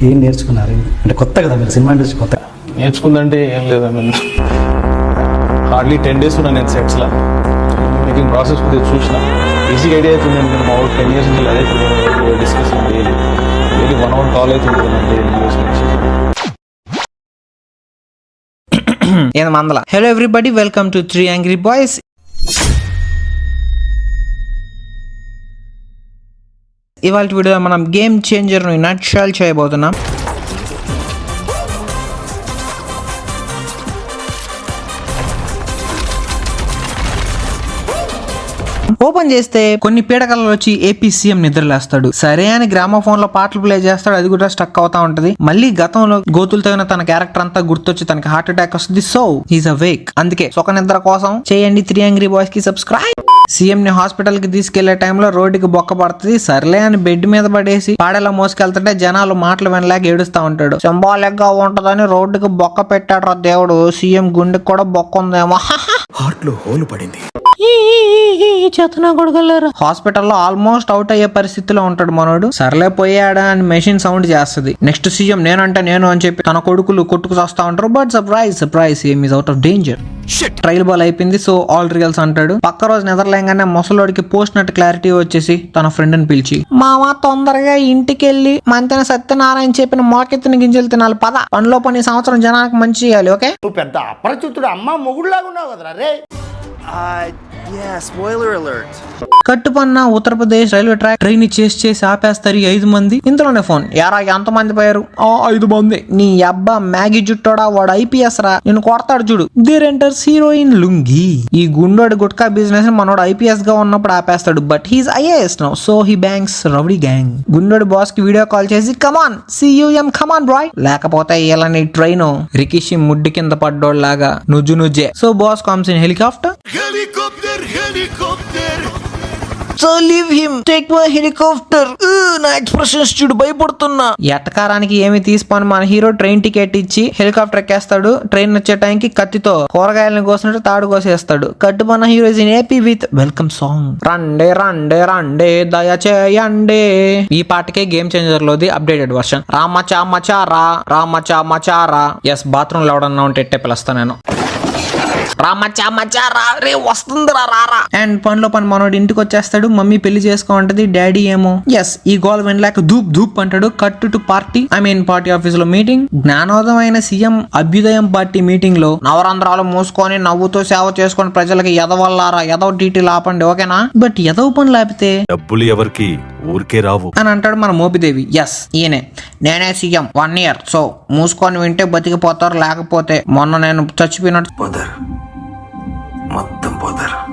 ఏం నేర్చుకున్నారు అంటే కొత్త కదా మీరు సినిమా ఇండస్ట్రీ కొత్త నేర్చుకుందంటే ఏం లేదు హార్డ్లీ 10 days ఉన్నా నేను సెట్స్లో మేకింగ్ ప్రాసెస్ కొద్దిగా చూసిన ఈజీగా ఐడియా అవుతుంది ఎందుకంటే మా ఊరు 10 years నుంచి అదే డిస్కషన్ డైలీ 1 hour కాల్ అవుతుంది మందల. Hello everybody, welcome to 3 Angry Boys. ఇవాళ వీడియోలో మనం గేమ్ చేంజర్ ను నట్షల్ చేయబోతున్నాం. ఓపెన్ చేస్తే కొన్ని పీడకలలో వచ్చి ఏపీ సీఎం నిద్రలేస్తాడు. సరే అని గ్రామోఫోన్ లో పాటలు ప్లే చేస్తాడు, అది కూడా స్టక్ అవుతా ఉంటది. మళ్ళీ గతంలో గోతులు తగిన తన క్యారెక్టర్ అంతా గుర్తొచ్చి తనకి హార్ట్ అటాక్ వస్తుంది. So he's awake. అందుకే సుఖ నిద్ర కోసం చేయండి 3 Angry Boys కి సబ్స్క్రైబ్. సీఎం ని హాస్పిటల్ కి తీసుకెళ్లే టైంలో రోడ్డుకి బొక్క పడుతుంది. సర్లే అని బెడ్ మీద పడేసి పాడేలా మోసుకెళ్తుంటే జనాలు మాటలు వినలేక ఏడుస్తా ఉంటాడు. సింబాలిక్ గా ఉంటదని రోడ్డుకి బొక్క పెట్టాడు రా దేవుడు. సీఎం గుండెకి కూడా బొక్క ఉందేమో. హార్ట్ లో హోల్ పడింది. హాస్పిటల్లో ఆల్మోస్ట్ అవుట్ అయ్యే పరిస్థితిలో ఉంటాడు మనోడు. సర్లే పోయాడా అని మెషిన్ సౌండ్ చేస్తుంది. నెక్స్ట్ సీఎం నేనంటే నేను అని చెప్పి తన కొడుకులు కొట్టుకు వస్తా ఉంటారు. But surprise CM is out of danger. Trial ball అయిపోయింది, సో ఆల్ రియల్స్ అంటాడు. పక్క రోజు నిద్రలేగానే ముసలోడికి పోస్ట్ నట్టు క్లారిటీ వచ్చేసి తన ఫ్రెండ్ ని పిలిచి, మామ తొందరగా ఇంటికెళ్ళి మంతెన సత్యనారాయణ చెప్పిన మోకెత్తిన గింజలు తినాలి పద. పనిలో పని సంవత్సరం జనానికి మంచి చేయాలి. ఓకే, నువ్వు పెద్ద అపరిచితుడు అమ్మ మొగుడులాగా ఉన్నావు కదరా రే. కట్టుపన్న ఉత్తరప్రదేశ్ రైల్వే ట్రాక్ ట్రైన్ చేసి ఆపేస్తారు 5 మంది. ఇంతలోనే ఫోన్, యారా ఎంత మంది పోయారు? 5 మంది. నీ అబ్బా మ్యాగీ జుట్టోడా, వాడు IPS రా, నేను కొడతాడు చూడు. There enters heroine lungi. ఈ గుండోడి గుట్కా బిజినెస్ మనోడు IPS గా ఉన్నప్పుడు ఆపేస్తాడు. But he's IAS now, so he bangs rowdy gang. గుండోడి బాస్ కి వీడియో కాల్ చేసి కమాన్ CUM కమాన్ బ్రాయ్, లేకపోతే ఇలా నీ ట్రైన్ రికిషి ముడ్డి కింద పడ్డోళ్ళలాగా నుజ్జే. So boss comes in helicopter. So leave him, take my helicopter. నా ఎక్స్ప్రెషన్స్ చూడు, భయపడుతున్నా. ఎట్టకారానికి ఏమి తీసుకొని మన హీరో ట్రైన్ టికెట్ ఇచ్చి హెలికాప్టర్ ఎక్కేస్తాడు. ట్రైన్ వచ్చే టైంకి కత్తితో కూరగాయలను కోసినట్టు తాడు కోసేస్తాడు. కట్టుపన్న hero is in AP with welcome song. రండే రండే రండే దయచేయండి. ఈ పాటకే గేమ్ చేంజర్ లోది అప్డేటెడ్ వర్షన్. రామచా మచారా రామచా మచారా. ఎస్, బాత్రూమ్ లో ఎవడన్నా ఉంటే ఎట్టే పిలుస్తా నేను. రే వస్తుందిరా రారా. అండ్ పనిలో పని మనోడు ఇంటికి వచ్చేస్తాడు. మమ్మీ పెళ్లి చేసుకో ఉంటది, డాడీ ఏమో ఎస్ ఈ గోల్ వినలేక ధూప్ ధూప్ అంటాడు. Cut to party, party office లో మీటింగ్. జ్ఞానోదయమైన సీఎం అభ్యుదయం పార్టీ మీటింగ్ లో నవరంధ్రాలు మూసుకొని నవ్వుతో సేవ చేసుకొని ప్రజలకి ఎదవల్లారా, ఎదవ డీటీలు ఆపండి ఓకేనా. బట్ ఎదవ పనులు ఆపితే డబ్బులు ఎవరికి ఊరికే రావు అని అంటాడు మన మోపిదేవి. ఎస్ ఈయనే, నేనే సీఎం 1 year, సో మూసుకొని వింటే బతికిపోతారు, లేకపోతే మొన్న నేను చచ్చిపోయినట్టు.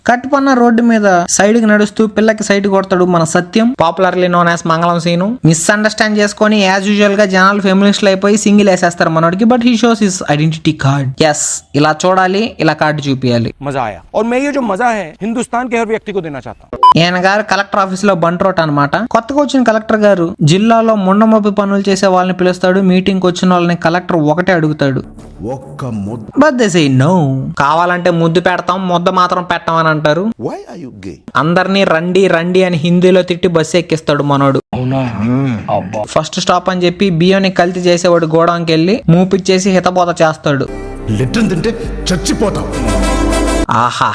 కట్టుపన్న రోడ్డు మీద సైడ్ కి నడుస్తూ పిల్లకి సైడ్ కొడతాడు మన Satyam, popularly known as Mangalam Seenu. Misunderstand చేసుకొని యాజ్ యూజువల్ గా జనాలు ఫెమినిస్ట్లు అయిపోయి సింగిల్ వేసేస్తారు మనోడికి. But he shows his identity card. Yes, ఇలా చూడాలి, ఇలా కార్డు చూపించాలి. मजा आया और मैं ये जो मजा है हिंदुस्तान के हर व्यक्ति को देना चाहता हूँ. ఈయన గారు కలెక్టర్ ఆఫీస్ లో బంట్రోట్ అనమాట. కొత్తగా వచ్చిన కలెక్టర్ గారు జిల్లాలో ముండమొప్పి పనులు చేసే వాళ్ళని పిలుస్తాడు. మీటింగ్ వచ్చిన వాళ్ళని కలెక్టర్ ఒకటే అడుగుతాడు, బట్ దే సే నో. కావాలంటే ముద్దు పెడతాం, ముద్ద మాత్రం పెట్టం అని అంటారు. అందరినీ రండి రండి అని హిందీలో తిట్టి బస్సు ఎక్కిస్తాడు మనోడు. ఫస్ట్ స్టాప్ అని చెప్పి బియ్యాన్ని కల్తీ చేసేవాడు గోడానికి వెళ్ళి మూపిచ్చేసి హితబోధ చేస్తాడు. తింటే చచ్చిపోతాం. ఆహా,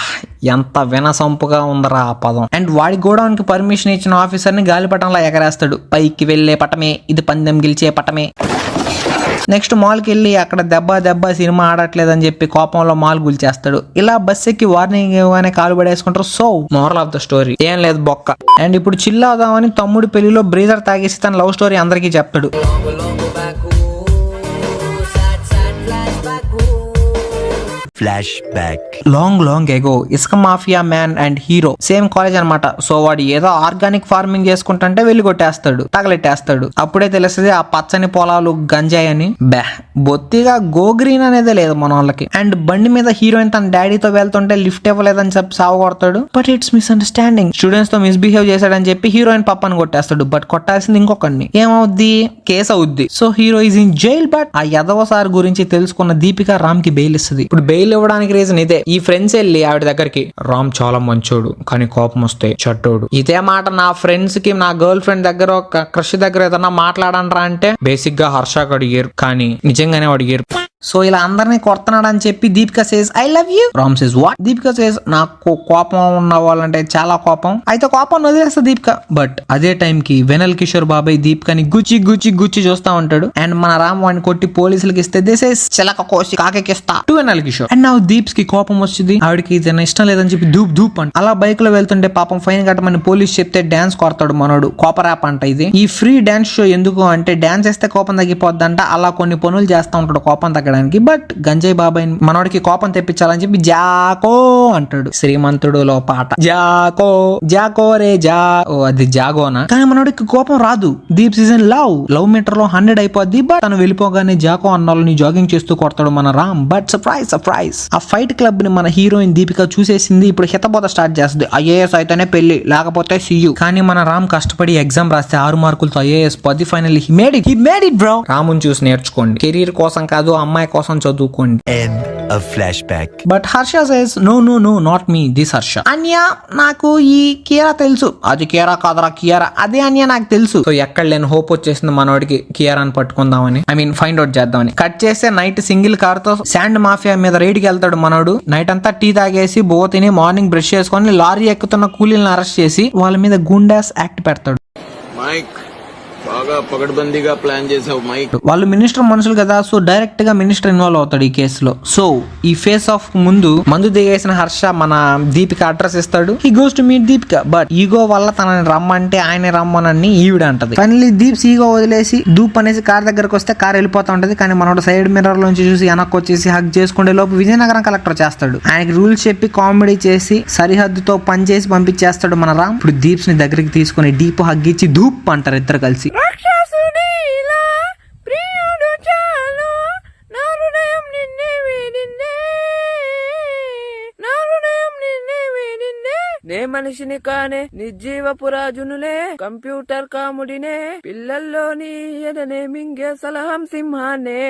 ఎంత వినసొంపుగా ఉందరా ఆ పదం. అండ్ వాడి గోడౌన్ కి పర్మిషన్ ఇచ్చిన ఆఫీసర్ ని గాలిపటంలా ఎగరేస్తాడు. పైకి వెళ్లే పటమే ఇది, పందెం గెలిచే పటమే. నెక్స్ట్ మాల్ కి వెళ్ళి అక్కడ దెబ్బ సినిమా ఆడట్లేదని చెప్పి కోపంలో మాల్ గుల్చేస్తాడు. ఇలా బస్ ఎక్కి వార్నింగ్ ఇవ్వగానే కాలు పడేసుకుంటారు. So moral of the story ఏం లేదు బొక్క. అండ్ ఇప్పుడు చిల్ అవుదామని తమ్ముడు పెళ్లిలో బ్రీజర్ తాగేసి తన లవ్ స్టోరీ అందరికీ చెప్తాడు. Flash back. లాంగ్ ఎగో ఇసుక mafia man and hero same college అనమాట. సో వాడు ఏదో ఆర్గానిక్ ఫార్మింగ్ చేసుకుంటుంటే వెళ్ళి కొట్టేస్తాడు, తగలెట్టేస్తాడు. అప్పుడే తెలుస్తుంది ఆ పచ్చని పొలాలు గంజాయి అని. బొత్తిగా గో గ్రీన్ అనేదే లేదు మన వాళ్ళకి. అండ్ బండి మీద హీరోయిన్ తన డాడీతో వెళ్తుంటే లిఫ్ట్ ఇవ్వలేదని చెప్పి సాగు కొడతాడు. But it's misunderstanding. స్టూడెంట్స్ తో మిస్బిహేవ్ చేశాడని చెప్పి హీరోయిన్ పప్పని కొట్టేస్తాడు. బట్ కొట్టాల్సింది ఇంకొకరిని. ఏమవుద్ది, కేసు అవుద్ది. So hero is in jail. But ఆ యదవ సార్ గురించి తెలుసుకున్న దీపిక రామ్ కి బెయిల్ ఇస్తుంది. ఇప్పుడు బెయిల్ ఇవ్వడానికి రీజన్ ఇదే. ఈ ఫ్రెండ్స్ వెళ్ళి ఆవిడ దగ్గరికి, రామ్ చాలా మంచోడు కానీ కోపం వస్తే చెడ్డోడు. ఇదే మాట నా ఫ్రెండ్స్ కి నా గర్ల్ ఫ్రెండ్ దగ్గర ఒక క్రష్ దగ్గర ఏదన్నా మాట్లాడండ్రా అంటే బేసిక్ గా హర్షకు అడిగారు, కానీ నిజంగానే అడిగారు. సో ఇలా అందరినీ కొడుతున్నాడు అని చెప్పి Deepika says I love you. Ram says what? Deepika says నాకు కోపం ఉన్న వాళ్ళంటే చాలా కోపం. అయితే కోపం వదిలేస్తా దీపిక. బట్ అదే టైం కి వెనల్ కిషోర్ బాబాయ్ దీపికని గుచ్చి గుచ్చి గుచ్చి చూస్తా ఉంటాడు. అండ్ మన రామ్ వాడిని కొట్టి పోలీసులకి ఇస్తే దిస్ ఇస్ చిలక కోసి కాకెక్కిస్తా టు వెనల్ కిషోర్. అండ్ నా దీప్స్ కి కోపం వచ్చింది. ఆవిడకి ఇది ఇష్టం లేదని చెప్పి ధూప్ ధూప్ అంట. అలా బైక్ లో వెళ్తుంటే పాపం ఫైన్ కట్టమని పోలీస్ చెప్తే డాన్స్ కొడతాడు మనోడు. కోపరాప్ అంట ఇది. ఈ ఫ్రీ డాన్స్ షో ఎందుకు అంటే డాన్స్ చేస్తే కోపం తగ్గిపోద్దంట. అలా కొన్ని పనులు చేస్తా ఉంటాడు కోపం తగ్గడానికి. బట్ గంజాయి బాబాయ్ మనోడికి కోపం తెప్పించాలని చెప్పి జాకో అంటాడు. శ్రీమంతుడులో పాట జాకో జాకో రే జా, ఓ అది జాగోనా. కానీ మనోడికి కోపం రాదు. దీప్ సీజన్ లవ్ మీటర్ లో 100 అయిపోద్ది. బట్ తను వెళ్ళిపోగానే జాకో అన్నాళ్ళని జాగింగ్ చేస్తూ కొడతాడు మన రామ్. బట్ సర్ప్రైజ్ ఆ ఫైట్ క్లబ్ ని మన హీరోయిన్ దీపిక చూసేసింది. ఇప్పుడు హితబోధ స్టార్ట్ చేస్తుంది. ఐఏఎస్ అయితేనే పెళ్లి, లేకపోతే సియు. కానీ మన రామ్ కష్టపడి ఎగ్జామ్ రాస్తే 6 మార్కులతో IAS 10 final. He made it bro. రాముని చూసి నేర్చుకోండి. కెరీర్ కోసం కాదు, అమ్మాయి కోసం చదువుకోండి. End of flashback. But Harsha says no not me, this Harsha. Anya నాకు ఈ కియారా తెలుసు. అది కియారా కాదరా కియారా, అదే అన్య నాకు తెలుసు. సో ఎక్కడ లేని హోప్ వచ్చేసింది మనోడికి కియారాని పట్టుకుందామని, ఐ మీన్ ఫైండ్ అవుట్ చేద్దామని. కట్ చేస్తే నైట్ సింగిల్ కార్ తో శాండ్ మాఫియా మీద రైడ్ కి వెళ్తాడు మనోడు. నైట్ అంతా టీ తాగేసి బో తిని మార్నింగ్ బ్రష్ చేసుకొని లారీ ఎక్కుతున్న కూలీలను అరెస్ట్ చేసి వాళ్ళ మీద గుండాస్ యాక్ట్ పెడతాడు. మైక్ బాగా పగడ్బందీగా ప్లాన్ చేసావు మైక్. వాళ్ళు మినిస్టర్ మనుషులు కదా, సో డైరెక్ట్ గా మినిస్టర్ ఇన్వాల్వ్ అవుతాడు ఈ కేసులో. సో ఈ ఫేస్ ఆఫ్ ముందు మందు దిగేసిన హర్ష మన దీపిక అడ్రస్ ఇస్తాడు. He goes to meet Deepika. But ego వల్ల తనని రమ్మంటే ఆయన రమ్మనని ఈవిడ అంటది. ఫైనల్లీ దీప్స్ ఈగో వదిలేసి దూప్ అనేసి కార్ దగ్గరకు వస్తే కార్ వెళ్ళిపోతా ఉంటది. కానీ మనోడు సైడ్ మిర్రర్ లోంచి చూసి వెనక్కి వచ్చేసి హగ్ చేసుకునే లోపు విజయనగరం కలెక్టర్ చేస్తాడు. ఆయనకి రూల్స్ చెప్పి కామెడీ చేసి సరిహద్దుతో పని చేసి పంపించేస్తాడు మన రామ్. ఇప్పుడు దీప్స్ ని దగ్గరికి తీసుకుని డీప్ హగ్ ఇచ్చి ధూప్ అంటారు ఇద్దరు కలిసి. నే మనిషిని కానే నిర్జీవపు రాజునులే, కంప్యూటర్ కాముడినే, పిల్లల్లోని ఎదనే మింగే సలహం సింహానే.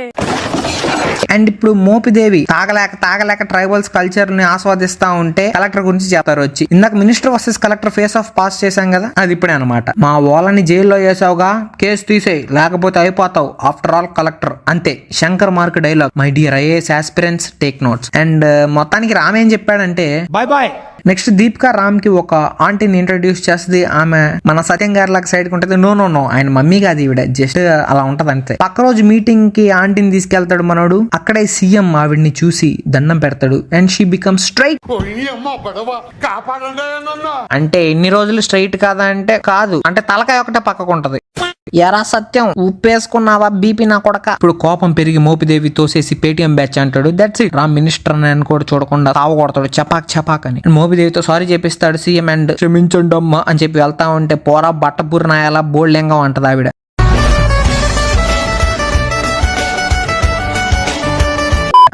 అండ్ ఇప్పుడు మోపిదేవి తాగలేక ట్రైబల్స్ కల్చర్ ని ఆస్వాదిస్తా ఉంటే కలెక్టర్ గురించి చెప్తారు వచ్చి. ఇందాక minister versus collector face of pass చేశాం కదా, అది ఇప్పుడే అనమాట. మా వాళ్ళని జైల్లో వేసావుగా, కేసు తీసేయి లేకపోతే అయిపోతావు, ఆఫ్టర్ ఆల్ కలెక్టర్ అంతే. Shankar mark dialogue. My dear IAS aspirants take notes. And మొత్తానికి రామ్ ఏం చెప్పాడంటే bye bye. Next Deepika Ram కి ఒక ఆంటీని ఇంట్రడ్యూస్ చేస్తుంది. ఆమె మన సత్యం గారి లాగా సైడ్ కి ఉంటుంది. నో ఆయన మమ్మీ కాదు ఈవిడ, జస్ట్ అలా ఉంటది అంతే. పక్క రోజు మీటింగ్ కి ఆంటీని తీసుకెళ్తాడు మనోడు. అక్కడే సీఎం ఆవిడ్ని చూసి దండం పెడతాడు. And she become straight. అంటే ఎన్ని రోజులు స్ట్రైట్ కాదా అంటే కాదు, అంటే తలకాయ ఒకటే పక్కకు ఉంటది. ఎరా సత్యం ఉప్పేసుకున్నావా బీపీ నా కొడక. ఇప్పుడు కోపం పెరిగి మోపిదేవి తోసేసి పేటిఎం బ్యాచ్ అంటాడు. That's it. రామ్ మినిస్టర్ అని కూడా చూడకుండా తావు కొడతాడు చపాక్ అని. మోపిదేవితో సారీ చెప్పిస్తాడు సీఎం. అండ్ క్షమించండి అమ్మా అని చెప్పి వెళ్తా ఉంటే పోరా బట్టపూర్ నాయాలా బోల్డెంగా అంటది ఆవిడ.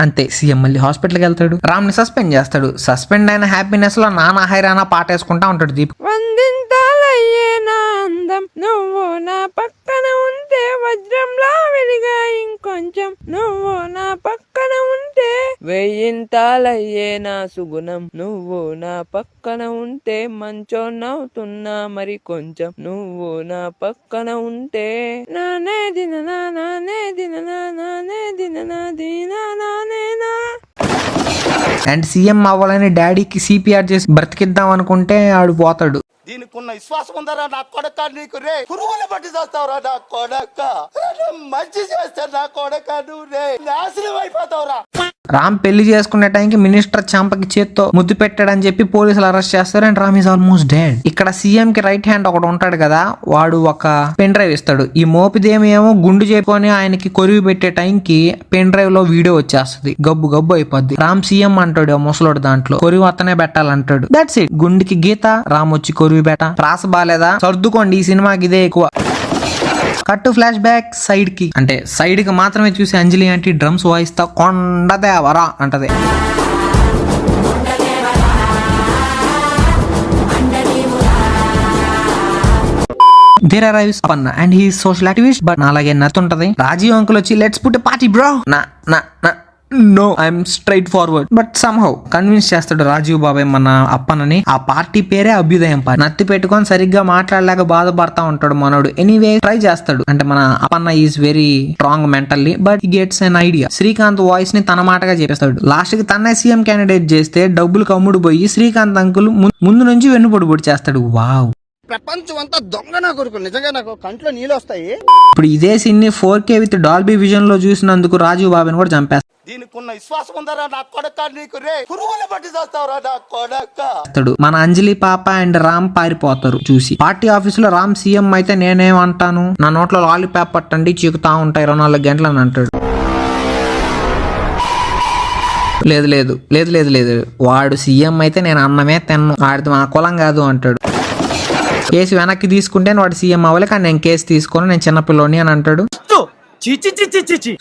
అంతే, సీఎం మళ్ళీ హాస్పిటల్కి వెళ్తాడు. రామ్ ని సస్పెండ్ చేస్తాడు. సస్పెండ్ అయిన హ్యాపీనెస్ లో నానా హైరానా పాట వేసుకుంటా ఉంటాడు దీప్. వందింతాలయ్యే నా అందం, నువ్వు నా పక్కన ఉంటే వజ్రంలా వెలిగా ఇంకొంచెం, నువ్వు నా పక్కన ఉంటే వెయ్యింతాలయ్యే నా సుగుణం, నువ్వు నా పక్కన ఉంటే మంచోన్నవుతున్నా మరి కొంచెం, నువ్వు నా పక్కన ఉంటే నానే దిన నానే దిన నానే దిన నా దీనా నానేనా. అండ్ సీఎం అవ్వాలని డాడీకి సిపిఆర్ చేసి బ్రతికిద్దాం అనుకుంటే ఆడు పోతాడు. దీనికి ఉన్న విశ్వాసం ఉందరా నా కొడక నీకు రే. పురుగులు పట్టి చేస్తావురా నా కొడక, మంచి చేస్తే నా కొడక నువ్వు రే నాశనం అయిపోతావురా. రామ్ పెళ్లి చేసుకునే టైంకి మినిస్టర్ చంపకి చేత్తో ముద్దు పెట్టాడని చెప్పి పోలీసులు అరెస్ట్ చేస్తారు. And Ram is almost dead. ఇక్కడ సీఎం కి రైట్ హ్యాండ్ ఒకడు ఉంటాడు కదా, వాడు ఒక పెన్ డ్రైవ్ ఇస్తాడు. ఈ మోపిదేమి ఏమో గుండు చేసుకొని ఆయనకి కొరివి పెట్టే టైంకి పెన్ డ్రైవ్ లో వీడియో వచ్చేస్తుంది. గబ్బు అయిపోద్ది. రామ్ సీఎం అంటాడు ముసలోడు, దాంట్లో కొరివి అతనే పెట్టాలంటాడు. That's it. గుండుకి గీత, రామ్ వచ్చి కొరివి బెట. రాస బాలేదా సర్దుకోండి, ఈ సినిమాకి ఇదే ఎక్కువ. కట్ ఫ్లాష్ బ్యాక్ సైడ్ కి, అంటే సైడ్ కి మాత్రమే చూసి అంజలి ఆంటీ డ్రమ్స్ వాయిస్తా కొండదేవరా అంటది. There arrives Panna and he is social activist, but నాలాగే నత్తుంటది. రాజీవ్ అంకుల్ వచ్చి లెట్స్ పుట్ పార్టీ బ్రో. నా no I'm straightforward. But somehow convince చేస్తాడు రాజీవ్ బాబాయ్ మన అప్పన్నని. ఆ పార్టీ పేరే అభ్యుదయం పార్టీ. నత్తి పెట్టుకొని సరిగ్గా మాట్లాడలేక బాధపడతా ఉంటాడు మనోడు. ఎనీవే ట్రై చేస్తాడు. అంటే మన Appanna is very strong mentally, but he gets an idea. Srikanth voice ని తన మాటగా చెప్పేస్తాడు. లాస్ట్ కి తన్నే సీఎం క్యాండిడేట్ చేస్తే డబ్బులు కమ్ముడు పోయి శ్రీకాంత్ అంకుల్ ముందు నుంచి వెన్నుపొడి చేస్తాడు. వావ్, ప్రపంచం అంతా దొంగ నా కొడుకులు. నిజంగా నాకు కంట్లో నీళ్ళు వస్తాయి. ఇప్పుడు ఇదే సీన్ ని 4K విత్ డాల్బీ విజన్ లో చూసినందుకు రాజీవ్ బాబాయ్ కూడా చంపేస్తాడు. దీనికి ఉన్న విశ్వాసం ఉందరా నా కొడక నీకు రే. పురుగుల పట్టి చేస్తావురా నా కొడక. మన అంజలి పాప అండ్ రామ్ పారిపోతారు చూసి. పార్టీ ఆఫీస్ లో రామ్ సీఎం అయితే నేనేమంటాను, నా నోట్లో లాలీపాప్ పట్టండి చీకుతా ఉంటాయి 24 గంటలు అని అంటాడు. లేదు లేదు లేదు లేదు లేదు, వాడు సీఎం అయితే నేను అన్నమే తిన్ను, వాడిది మా కులం కాదు అంటాడు. కేసు వెనక్కి తీసుకుంటే వాడు సీఎం అవ్వాలి, కానీ నేను కేసు తీసుకొని నేను చిన్నపిల్లోని అని అంటాడు.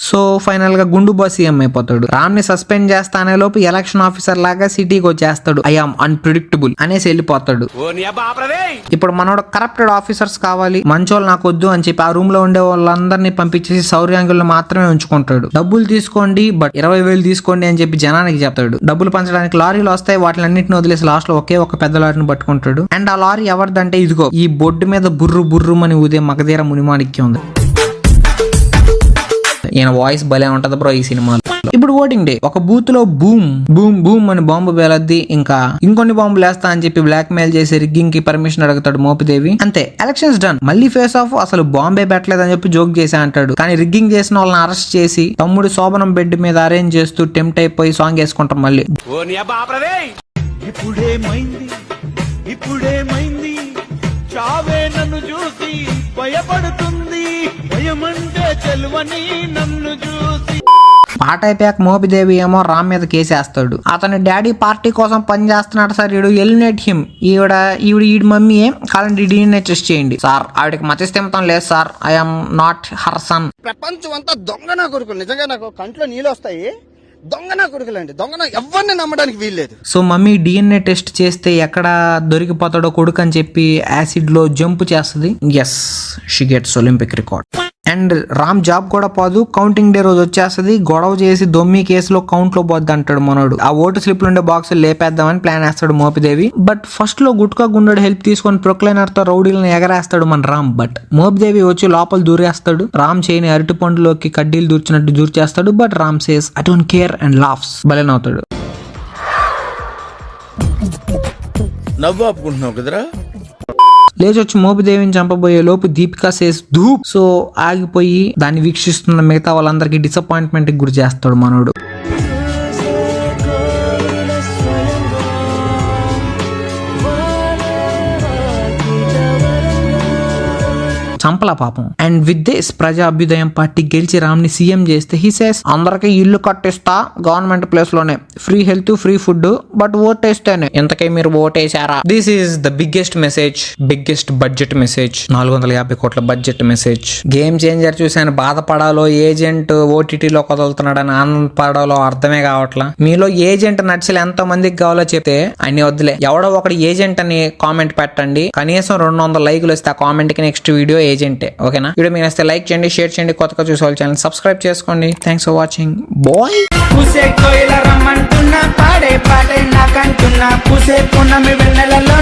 సో ఫైనల్ గా గుండు బాస్ సీఎం అయిపోతాడు. రామ్ ని సస్పెండ్ చేస్తానే లోపు ఎలక్షన్ ఆఫీసర్ లాగా సిటీకి వచ్చేస్తాడు. ఐ ఆమ్ అన్ప్రిడిక్టబుల్ అనేసి వెళ్ళిపోతాడు. ఇప్పుడు మనోడు కరప్టెడ్ ఆఫీసర్స్ కావాలి, మంచోళ్ళు నాకు వద్దు అని చెప్పి ఆ రూమ్ లో ఉండే వాళ్ళందరినీ పంపించేసి సౌర్యాంగులను మాత్రమే ఉంచుకుంటాడు. డబ్బులు తీసుకోండి, బట్ 20,000 తీసుకోండి అని చెప్పి జనానికి చెప్తాడు. డబ్బులు పంచడానికి లారీలు వస్తాయి, వాటిని అన్నింటిని వదిలేసి లాస్ట్ లో ఒకే ఒక పెద్ద లారీని పట్టుకుంటాడు. అండ్ ఆ లారీ ఎవరిదంటే ఇదిగో ఈ బొడ్డు మీద బుర్రు బుర్రు అని ఊదే మగధీర మునిమాణిక్యం ఉంది. ఈయన వాయిస్ భలే ఉంటది బ్రో ఈ సినిమాలో. ఇప్పుడు ఓటింగ్ డే. ఒక బూత్ లో బూమ్ బూమ్ బూమ్ అని బాంబు పేలద్ది, ఇంకా ఇంకొన్ని బాంబులు వేస్తా అని చెప్పి బ్లాక్ మెయిల్ చేసి రిగ్గింగ్ కి పర్మిషన్ అడుగుతాడు మోపిదేవి. అంతే, ఎలక్షన్స్ డన్. మళ్ళీ ఫేస్ ఆఫ్. అసలు బాంబే పెట్టలేదని చెప్పి జోక్ చేసి అంటాడు. కానీ రిగ్గింగ్ చేసిన వాళ్ళని అరెస్ట్ చేసి తమ్ముడు శోభనం బెడ్ మీద అరేంజ్ చేస్తూ టెంప్ట్ అయిపోయి సాంగ్ వేసుకుంటాం మళ్ళీ. ఇప్పుడేమైంది చావే నన్ను చూసి భయపడుతుంది, భయమంటే చెల్వని నన్ను చూసి. పాట అయిపోయాక మోపిదేవి ఏమో రామ్ మీద కేసేస్తాడు. అతని డాడీ పార్టీ కోసం పనిచేస్తున్నాడు సార్, ఈడు ఎలిమినేట్ హిమ్. ఈవిడ మమ్మీ కాలండి DNA టెస్ట్ చేయండి సార్. ఆవిడకి మతిస్థిమితం లేదు sir, I'm not her son. ప్రపంచం అంతా దొంగ నా కొడుకులు. నిజంగా నాకు కంట్లో నీళ్ళు వస్తాయి. దొంగ నా కొడుకులండి, దొంగ నా ఎవరిని నమ్మడానికి వీల్లేదు. సో మమ్మీ DNA టెస్ట్ చేస్తే ఎక్కడ దొరికిపోతాడో కొడుకు అని చెప్పి యాసిడ్ లో జంప్ చేస్తుంది. Yes, she gets Olympic record. And Ram job కూడా పోదు. కౌంటింగ్ డే రోజు వచ్చేస్తుంది. గొడవ చేసి దొమ్మి కేసులో కౌంట్ లో పోద్ది అంటాడు మనోడు. ఆ ఓటు స్లిప్ ఉండే బాక్స్ లేపేద్దామని ప్లాన్ వేస్తాడు మోపిదేవి. బట్ ఫస్ట్ లో గుట్కా గుండెడు హెల్ప్ తీసుకొని ప్రొక్లైనర్ తో రౌడీలను ఎగరేస్తాడు మన రామ్. బట్ మోపిదేవి వచ్చి లోపల దూరేస్తాడు. రామ్ చేయని అరటి పండులోకి కడ్డీలు దూర్చినట్టు దూర్చేస్తాడు. But Ram says I don't care and laughs. బలైనవుతాడు. నవ్వు ఆపుకుంటున్నావు కదరా. లేచొచ్చి మోపిదేవిని చంపబోయే లోపు దీపికా సేస్ ధూప్. సో ఆగిపోయి దాన్ని వీక్షిస్తున్న మిగతా వాళ్ళందరికీ డిసప్పాయింట్మెంట్ కి గురి చేస్తాడు మనోడు. చంపలా పాపం. అండ్ విత్ దిస్ ప్రజా అభ్యుదయం పార్టీ గెలిచి రామ్ ని సీఎం చేస్తే హీ సేస్ అందరికి ఇల్లు కట్టిస్తా గవర్నమెంట్ ప్లేస్ లోనే, free health free food, but ఓటేస్తేనే. ఇంతకీ మీరు ఓటేసారా? This is the biggest message, biggest budget message. 450 కోట్ల బడ్జెట్ మెసేజ్. గేమ్ చేంజర్ చూసాను. బాధపడాలో ఏజెంట్ ఓటీటీలో కదులుతున్నాడని ఆనందపడాలో అర్థమే కావట్లా. మీలో ఏజెంట్ నచ్చలు ఎంతో మందికి కావాలో చెప్తే అన్ని వద్దులే, ఎవడో ఒకటి ఏజెంట్ అని కామెంట్ పెట్టండి. కనీసం 200 లైకులు వస్తే ఆ కామెంట్ కి నెక్స్ట్ వీడియో ఏజెంటే. ఓకేనా? వీడియో మీకు నచ్చితే లైక్ చేయండి, షేర్ చేయండి, కొత్తగా చూసే వాళ్ళ ఛానల్ సబ్స్క్రైబ్ చేసుకోండి. Thanks for watching. బాయ్. పూసే పున్నమి వెన్నెలలో